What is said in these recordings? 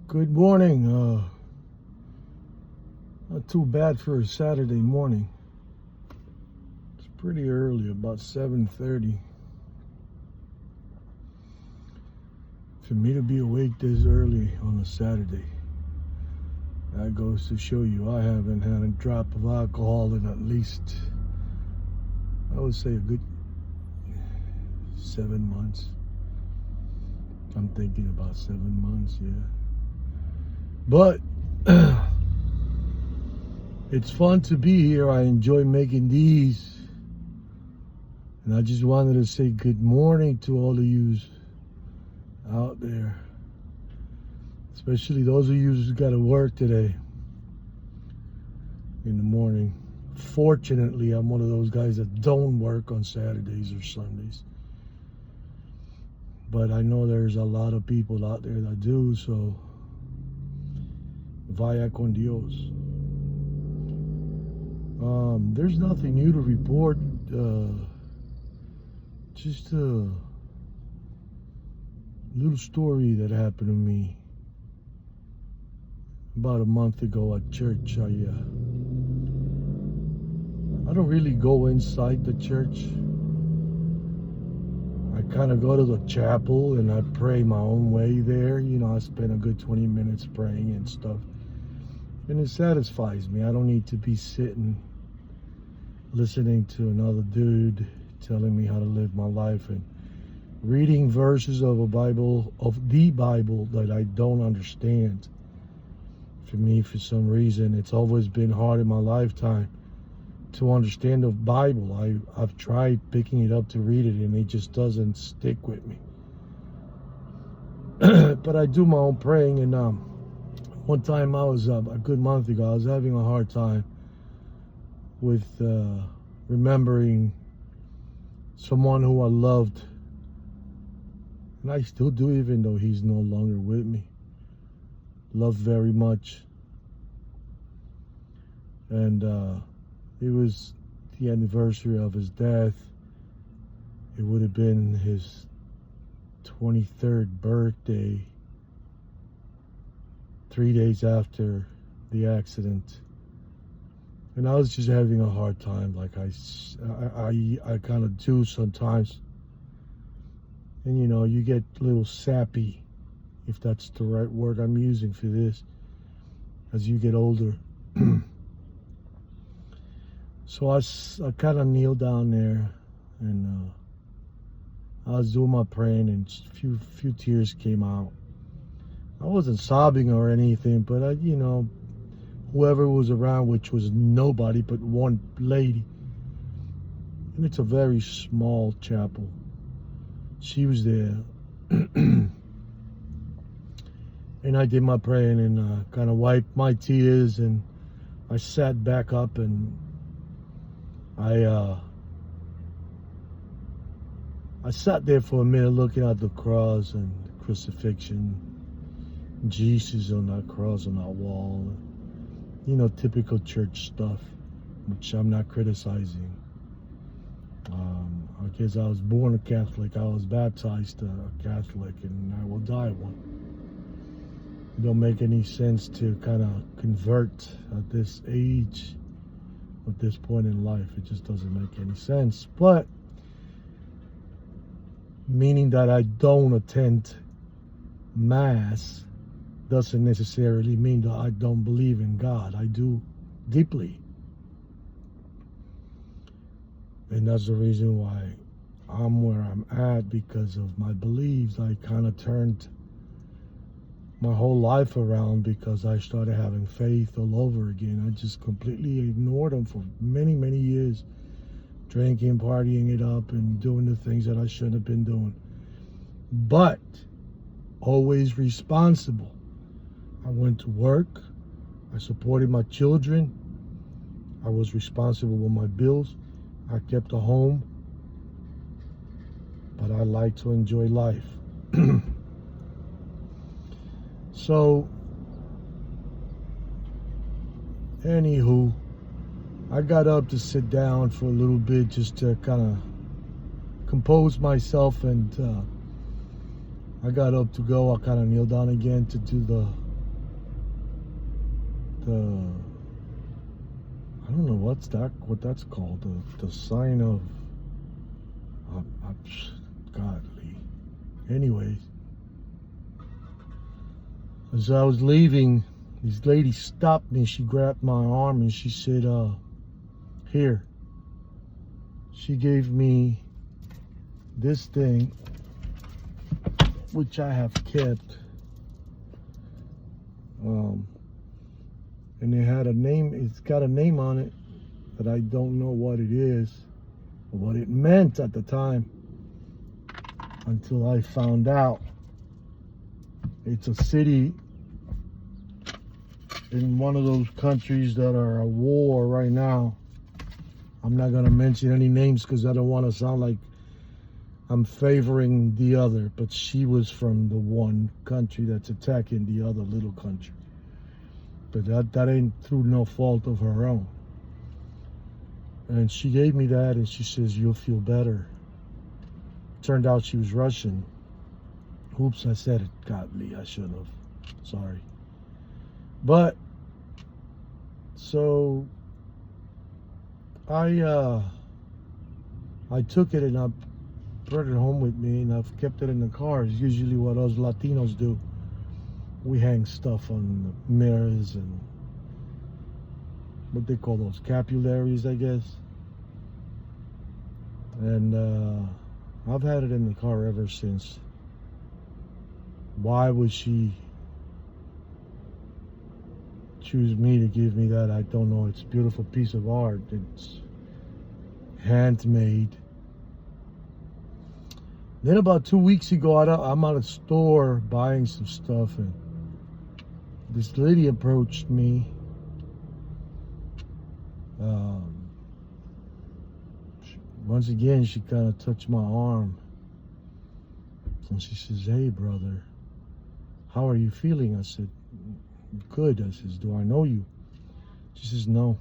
Good morning. Not too bad for a Saturday morning. It's pretty early, about 7:30. For me to be awake this early on a Saturday, that goes to show you I haven't had a drop of alcohol in at least, I would say, a good 7 months. I'm thinking about 7 months, yeah. But it's fun to be here. I enjoy making these. And I just wanted to say good morning to all of you out there. Especially those of you who got to work today in the morning. Fortunately, I'm one of those guys that don't work on Saturdays or Sundays. But I know there's a lot of people out there that do, so vaya con Dios. There's nothing new to report. Just a little story that happened to me about a month ago at church. I don't really go inside the church. I kind of go to the chapel and I pray my own way there. You know, I spend a good 20 minutes praying and stuff. And it satisfies me. I don't need to be sitting listening to another dude telling me how to live my life and reading verses of the Bible that I don't understand. For me, for some reason, it's always been hard in my lifetime to understand the Bible. I've tried picking it up to read it and it just doesn't stick with me. But I do my own praying, and one time I was, a good month ago, I was having a hard time with remembering someone who I loved. And I still do, even though he's no longer with me. Love very much. And it was the anniversary of his death. It would have been his 23rd birthday, 3 days after the accident. And I was just having a hard time, like I kind of do sometimes. And you know, you get a little sappy, if that's the right word I'm using for this, as you get older. So I kind of kneeled down there, and I was doing my praying, and a few tears came out. I wasn't sobbing or anything, but whoever was around, which was nobody but one lady, and it's a very small chapel, she was there. And I did my praying and kind of wiped my tears, and I sat back up, and I sat there for a minute looking at the cross and the crucifixion, Jesus on that cross on that wall. You know, typical church stuff, which I'm not criticizing. I guess I was born a Catholic. I was baptized a Catholic, and I will die one. It don't make any sense to kind of convert at this age, at this point in life. It just doesn't make any sense. But meaning that I don't attend Mass doesn't necessarily mean that I don't believe in God. I do deeply. And that's the reason why I'm where I'm at, because of my beliefs. I kind of turned my whole life around because I started having faith all over again. I just completely ignored them for many, many years. Drinking, partying it up, and doing the things that I shouldn't have been doing. But always responsible. I went to work. I supported my children. I was responsible with my bills. I kept a home. But I like to enjoy life. So, anywho, I got up to sit down for a little bit just to kind of compose myself, and I got up to go. I kind of kneeled down again to do the I don't know what that's called. The sign of godly. Anyways, as I was leaving, this lady stopped me. She grabbed my arm and she said, here. She gave me this thing, which I have kept. And it had a name, it's got a name on it that I don't know what it is, or what it meant at the time, until I found out. It's a city in one of those countries that are at war right now. I'm not going to mention any names because I don't want to sound like I'm favoring the other, but she was from the one country that's attacking the other little country. But that ain't through no fault of her own. And she gave me that and she says, you'll feel better. Turned out she was Russian. Oops, I said it. Godly, I should have. Sorry. But, so, I took it and I brought it home with me and I've kept it in the car. It's usually what us Latinos do. We hang stuff on the mirrors and what they call those capillaries, I guess. And I've had it in the car ever since. Why would she choose me to give me that? I don't know. It's a beautiful piece of art. It's handmade. Then about 2 weeks ago, I'm at a store buying some stuff and this lady approached me. Once again, she kind of touched my arm. And she says, hey, brother, how are you feeling? I said, good. I says, do I know you? She says, no.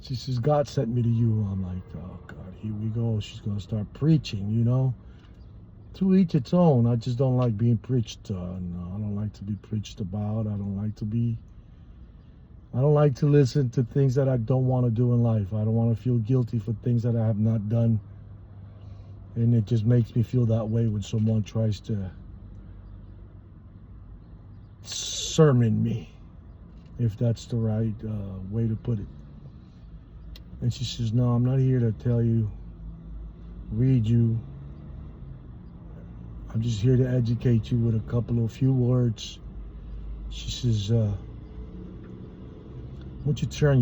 She says, God sent me to you. I'm like, oh, God, here we go. She's going to start preaching, you know. To each its own. I just don't like being preached on. I don't like to be preached about. I don't like to listen to things that I don't want to do in life. I don't want to feel guilty for things that I have not done. And it just makes me feel that way when someone tries to sermon me, if that's the right way to put it. And she says, no, I'm not here to tell you, read you. I'm just here to educate you with a few words. She says, won't you turn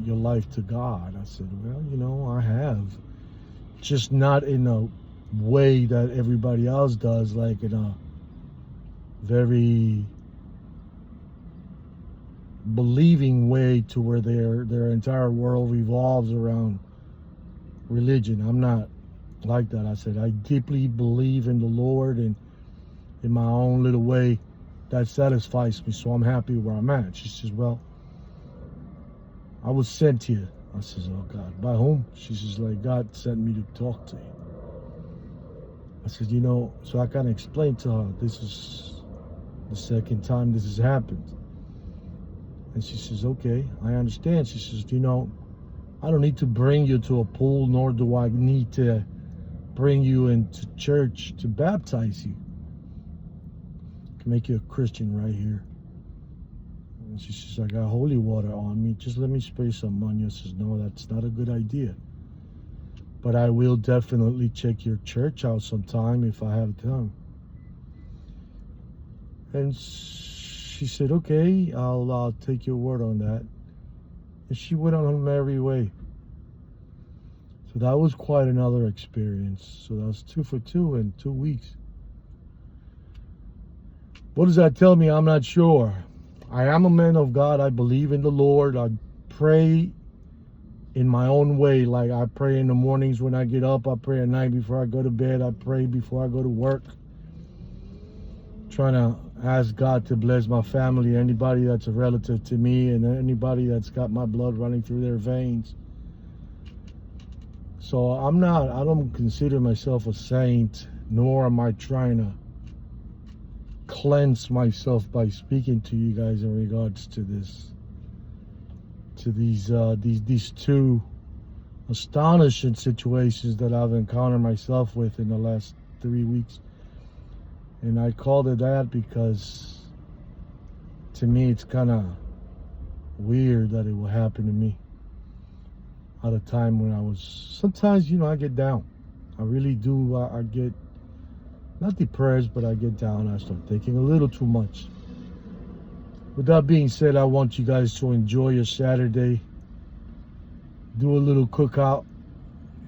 your life to God? I said, well, you know, I have. Just not in a way that everybody else does, like in a very believing way to where their entire world revolves around religion. I'm not like that. I said, I deeply believe in the Lord, and in my own little way, that satisfies me, so I'm happy where I'm at. She says, well, I was sent here. I says, oh God, by whom? She says, like, God sent me to talk to you. I said, you know, so I kind of explained to her, this is the second time this has happened. And she says, okay, I understand. She says, you know, I don't need to bring you to a pool, nor do I need to bring you into church to baptize you. I can make you a Christian right here. And she says, I got holy water on me. Just let me spray some on you. I says, no, that's not a good idea. But I will definitely check your church out sometime if I have time. And she said, okay, I'll take your word on that. And she went on her merry way. So that was quite another experience. So that was 2 for 2 in 2 weeks. What does that tell me? I'm not sure. I am a man of God. I believe in the Lord. I pray in my own way. Like I pray in the mornings when I get up. I pray at night before I go to bed. I pray before I go to work. Trying to ask God to bless my family, anybody that's a relative to me, and anybody that's got my blood running through their veins. So I don't consider myself a saint, nor am I trying to cleanse myself by speaking to you guys in regards to this, to these two astonishing situations that I've encountered myself with in the last 3 weeks. And I called it that because to me it's kind of weird that it will happen to me at a time when I was, sometimes, I get down. I really do. I get not depressed, but I get down. I start thinking a little too much. With that being said, I want you guys to enjoy your Saturday. Do a little cookout.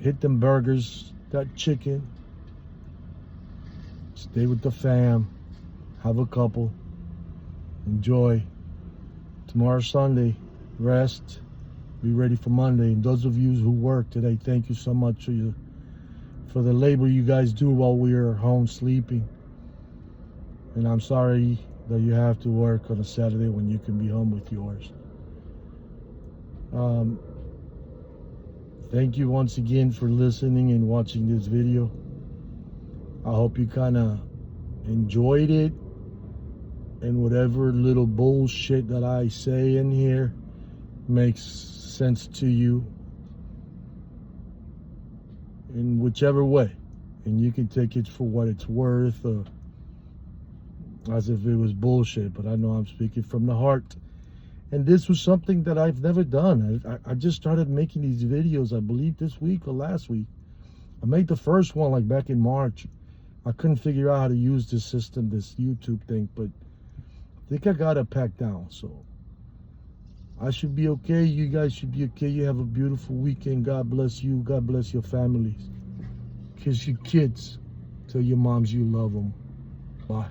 Hit them burgers, that chicken. Stay with the fam. Have a couple. Enjoy. Tomorrow Sunday, rest. Be ready for Monday. And those of you who work today, thank you so much for the labor you guys do while we are home sleeping. And I'm sorry that you have to work on a Saturday when you can be home with yours. Thank you once again for listening and watching this video. I hope you kind of enjoyed it, and whatever little bullshit that I say in here makes sense to you in whichever way, and you can take it for what it's worth, or as if it was bullshit. But I know I'm speaking from the heart, and this was something that I've never done. I just started making these videos, I believe this week or last week. I made the first one like back in March. I couldn't figure out how to use this system, this YouTube thing, but I think I got it packed down. So I should be okay. You guys should be okay. You have a beautiful weekend. God bless you. God bless your families. Kiss your kids. Tell your moms you love them. Bye.